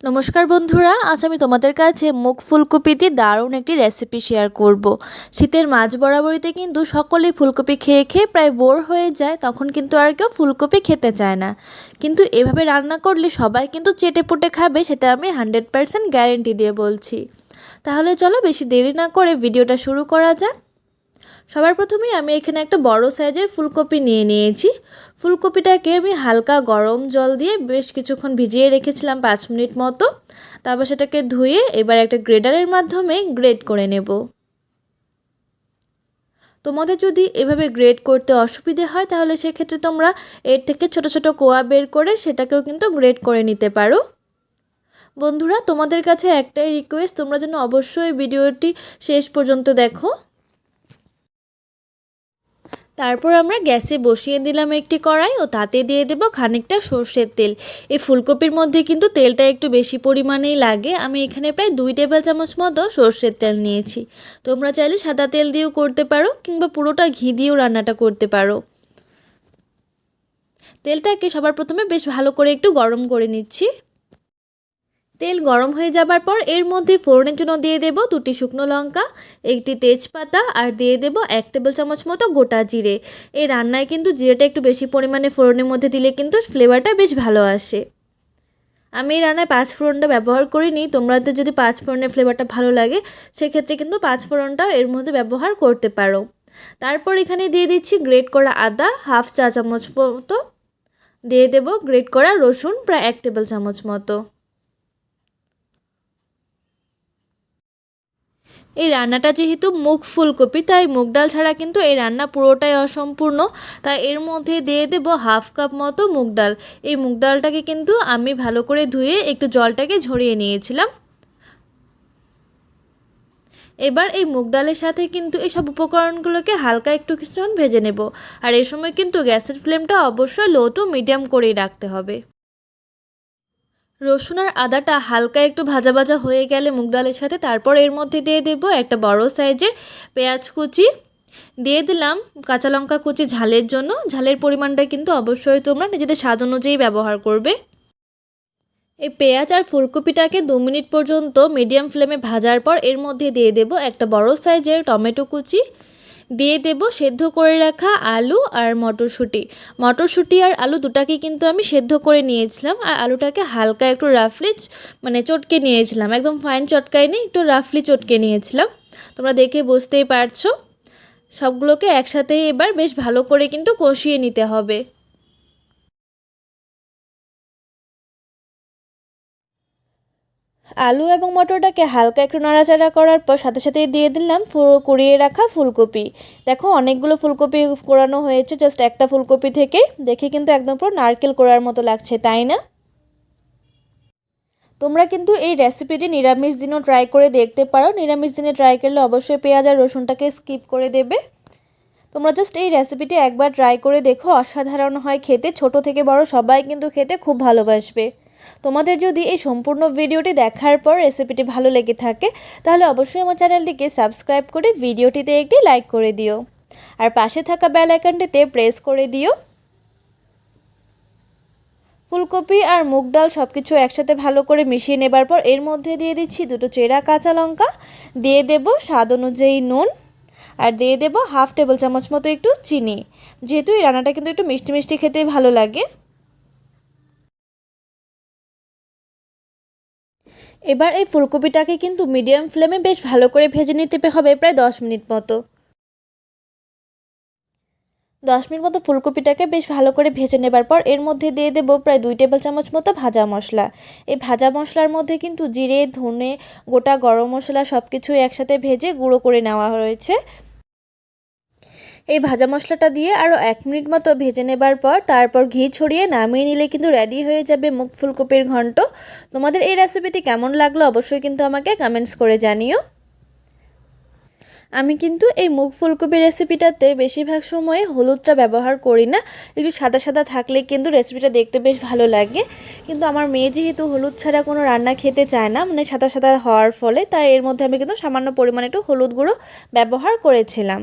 নমস্কার বন্ধুরা, আজ আমি তোমাদের কাছে মুগ ফুলকপি দিয়ে দারুণ একটি রেসিপি শেয়ার করব। শীতের মাঝ বরাবরিতে কিন্তু সকলেই ফুলকপি খেয়ে খেয়ে প্রায় বোর হয়ে যায়, তখন কিন্তু আর কেউ ফুলকপি খেতে চায় না। কিন্তু এভাবে রান্না করলে সবাই কিন্তু চেটেপুটে খাবে, সেটা আমি 100% গ্যারেন্টি দিয়ে বলছি। তাহলে চলো বেশি দেরি না করে ভিডিওটা শুরু করা যাক। সবার প্রথমেই আমি এখানে একটা বড় সাইজের ফুলকপি নিয়ে নিয়েছি। ফুলকপিটাকে আমি হালকা গরম জল দিয়ে বেশ কিছুক্ষণ ভিজিয়ে রেখেছিলাম 5 মিনিট মতো। তারপর সেটাকে ধুয়ে এবার একটা গ্রেডারের মাধ্যমে গ্রেড করে নেব। তোমাদের যদি এভাবে গ্রেড করতে অসুবিধে হয় তাহলে সেক্ষেত্রে তোমরা এর থেকে ছোট ছোট কোয়া বের করে সেটাকেও কিন্তু গ্রেড করে নিতে পারো। বন্ধুরা, তোমাদের কাছে একটাই রিকোয়েস্ট, তোমরা যেন অবশ্যই ভিডিওটি শেষ পর্যন্ত দেখো। তারপর আমরা গ্যাসে বসিয়ে দিলাম একটি কড়াই ও তাতে দিয়ে দেব খানিকটা সর্ষের তেল। এই ফুলকপির মধ্যে কিন্তু তেলটা একটু বেশি পরিমাণেই লাগে। আমি এখানে প্রায় 2 টেবিল চামচ মতো সর্ষের তেল নিয়েছি। তোমরা চাইলে সাদা তেল দিয়েও করতে পারো কিংবা পুরোটা ঘি দিয়েও রান্নাটা করতে পারো। তেলটাকে সবার প্রথমে বেশ ভালো করে একটু গরম করে নিচ্ছি। তেল গরম হয়ে যাবার পর এর মধ্যে ফোড়নের জন্য দিয়ে দেব 2টি শুকনো লঙ্কা, একটি তেজপাতা আর দিয়ে দেব 1 টেবিল চামচ মতো গোটা জিরে। এই রান্নায় কিন্তু জিরেটা একটু বেশি পরিমাণে ফোড়নের মধ্যে দিলে কিন্তু ফ্লেভারটা বেশ ভালো আসে। আমি এই রান্নায় 5 ফোড়নটা ব্যবহার করিনি, তোমাদের যদি 5 ফোড়নের ফ্লেভারটা ভালো লাগে সেক্ষেত্রে কিন্তু 5 ফোড়নটাও এর মধ্যে ব্যবহার করতে পারো। তারপর এখানে দিয়ে দিচ্ছি গ্রেট করা আদা 1/2 চা চামচ মতো, দিয়ে দেব গ্রেট করা রসুন প্রায় 1 টেবিল চামচ মতো। এই রান্নাটা যেহেতু মুগ ফুলকপি, তাই মুগ ডাল ছাড়া কিন্তু এই রান্না পুরোটাই অসম্পূর্ণ। তাই এর মধ্যে দিয়ে দেব 1/2 কাপ মতো মুগ ডাল। এই মুগ ডালটাকে কিন্তু আমি ভালো করে ধুয়ে একটু জলটাকে ঝরিয়ে নিয়েছিলাম। এবার এই মুগ ডালের সাথে কিন্তু এই সব উপকরণগুলোকে হালকা একটু কিছুক্ষণ ভেজে নেব। আর এই সময় কিন্তু গ্যাসের ফ্লেমটা অবশ্যই লো টু মিডিয়াম করেই রাখতে হবে। রসুন আর আদাটা হালকা একটু ভাজা ভাজা হয়ে গেলে মুগ ডালের সাথে তারপর এর মধ্যে দিয়ে দেব একটা বড় সাইজের পেঁয়াজ কুচি, দিয়ে দিলাম কাঁচা লঙ্কা কুচি ঝালের জন্য। ঝালের পরিমাণটা কিন্তু অবশ্যই তোমরা নিজেদের স্বাদ অনুযায়ী ব্যবহার করবে। এই পেঁয়াজ আর ফুলকপিটাকে 2 মিনিট পর্যন্ত মিডিয়াম ফ্লেমে ভাজার পর এর মধ্যে দিয়ে দেব একটা বড় সাইজের টমেটো কুচি, দিয়ে দেব সেদ্ধ করে রাখা আলু আর মটরশুঁটি আর আলু দুটাকে কিন্তু আমি সেদ্ধ করে নিয়েছিলাম। আর আলুটাকে হালকা একটু রাফলি চটকে নিয়েছিলাম, একদম ফাইন চটকাইনি, একটু রাফলি চটকে নিয়েছিলাম। তোমরা দেখে বুঝতেই পারছো। সবগুলোকে একসাথে এবার বেশ ভালো করে কিন্তু কষিয়ে নিতে হবে। আলু এবং মটরটাকে হালকা একটু নাড়াচাড়া করার পর সাথে সাথে দিয়ে দিলাম কুড়িয়ে রাখা ফুলকপি। দেখো অনেকগুলো ফুলকপি কোরানো হয়েছে জাস্ট একটা ফুলকপি থেকে, দেখে কিন্তু একদম পুরো নারকেল কোড়ার মতো লাগছে, তাই না? তোমরা কিন্তু এই রেসিপিটি নিরামিষ দিনও ট্রাই করে দেখতে পারো। নিরামিষ দিনে ট্রাই করলে অবশ্যই পেঁয়াজ আর রসুনটাকে স্কিপ করে দেবে। তোমরা জাস্ট এই রেসিপিটি একবার ট্রাই করে দেখো, অসাধারণ হয় খেতে। ছোট থেকে বড় সবাই কিন্তু খেতে খুব ভালোবাসবে। তোমাদের যদি এই সম্পূর্ণ ভিডিওটি দেখার পর রেসিপিটি ভালো লেগে থাকে তাহলে অবশ্যই আমার চ্যানেলটিকে সাবস্ক্রাইব করে ভিডিওটিতে একটি লাইক করে দিও আর পাশে থাকা বেল আইকনটিতে প্রেস করে দিও। ফুলকপি আর মুগ ডাল সব কিছু একসাথে ভালো করে মিশিয়ে নেবার পর এর মধ্যে দিয়ে দিচ্ছি 2টো চেরা কাঁচা লঙ্কা, দিয়ে দেব স্বাদ অনুযায়ী নুন আর দিয়ে দেব 1/2 টেবিল চামচ মতো একটু চিনি। যেহেতু এই রান্নাটা কিন্তু একটু মিষ্টি মিষ্টি খেতেই ভালো লাগে। এবার এই ফুলকপিটাকে কিন্তু মিডিয়াম ফ্লেমে বেশ ভালো করে ভেজে নিতে হবে প্রায় 10 মিনিট মতো। 10 মিনিট মতো ফুলকপিটাকে বেশ ভালো করে ভেজে নেবার পর এর মধ্যে দিয়ে দেব প্রায় 2 টেবিল চামচ মতো ভাজা মশলা। এই ভাজা মশলার মধ্যে কিন্তু জিরে, ধনে, গোটা গরম মশলা সব কিছুই একসাথে ভেজে গুঁড়ো করে নেওয়া হয়েছে। এই ভাজা মশলাটা দিয়ে আরও 1 মিনিট মতো ভেজে নেবার পর তারপর ঘি ছড়িয়ে নামিয়ে নিলে কিন্তু রেডি হয়ে যাবে মুগ ফুলকপির ঘন্ট। তোমাদের এই রেসিপিটি কেমন লাগলো অবশ্যই কিন্তু আমাকে কমেন্টস করে জানিও। আমি কিন্তু এই মুগ ফুলকপি রেসিপিটাতে বেশিরভাগ সময়ে হলুদটা ব্যবহার করি না, একটু সাদা সাদা থাকলে কিন্তু রেসিপিটা দেখতে বেশ ভালো লাগে। কিন্তু আমার মেয়ে যেহেতু হলুদ ছাড়া কোনো রান্না খেতে চায় না, মানে সাদা সাদা হওয়ার ফলে, তাই এর মধ্যে আমি কিন্তু সামান্য পরিমাণে একটু হলুদ গুঁড়ো ব্যবহার করেছিলাম।